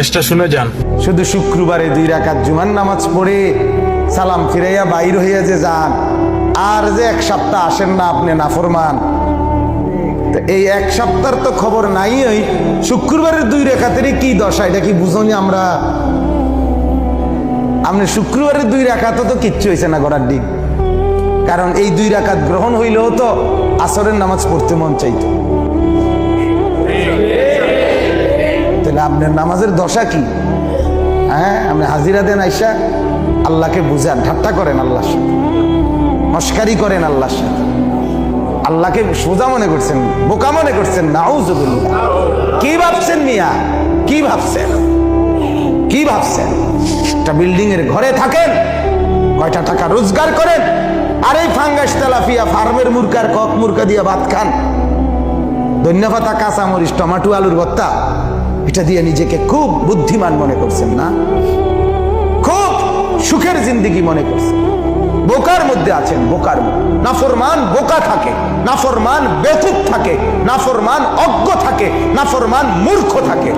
ভয়েসটা শুনে যান। শুধু শুক্রবারে 2 রাকাত জুমার নামাজ পড়ে সালাম ফিরাইয়া বাইর হইয়া যে যান, আর যে 1 সপ্তাহ আসেন না আপনি নাফরমান। তো এই 1 সপ্তাহের তো খবর নাই। ওই শুক্রবারের 2 রাকাতেরই কি দশা, এটা কি বুঝনি আমরা? আপনি শুক্রবারের 2 রাকাতও তো কিচ্ছু হয়েছে না গড়ার দিন, কারণ এই 2 রাকাত গ্রহণ হইলেও তো আসরের নামাজ পড়তে মন চাইতো। তাহলে আপনার নামাজের দশা কি? হ্যাঁ, আপনি হাজিরা দেন আইসা আল্লাহকে বুঝান, ঠাট্টা করেন আল্লাহর সাথে, মস্কারি করেন আল্লাহর সাথে, আল্লাহকে সোজা মনে করছেন, বোকা মনে করছেন। নাউজুবিল্লাহ। কি ভাবছেন মিয়া? কি ভাবছেন? কি ভাবছেন? একটা বিল্ডিং এর ঘরে থাকেন, কয়টা টাকা রোজগার করেন, আর এই ফাঙ্গাস তেলাপিয়া ফার্মের মুরকার কক মুরকা দিয়ে ভাত খান, ধন্যপাতা কাঁচামরিচ টমাটো আলুর ভর্তা, এটা দিয়ে নিজেকে খুব বুদ্ধিমান মনে করছেন না? খুব সুখের জিন্দেগি মনে করছেন। বোকার মধ্যে আছেন, বোকার মধ্যে। নাফরমান বোকা থাকে, নাফরমান বেকুব থাকে, নাফরমান অজ্ঞ থাকে, নাফরমান মূর্খ থাকে।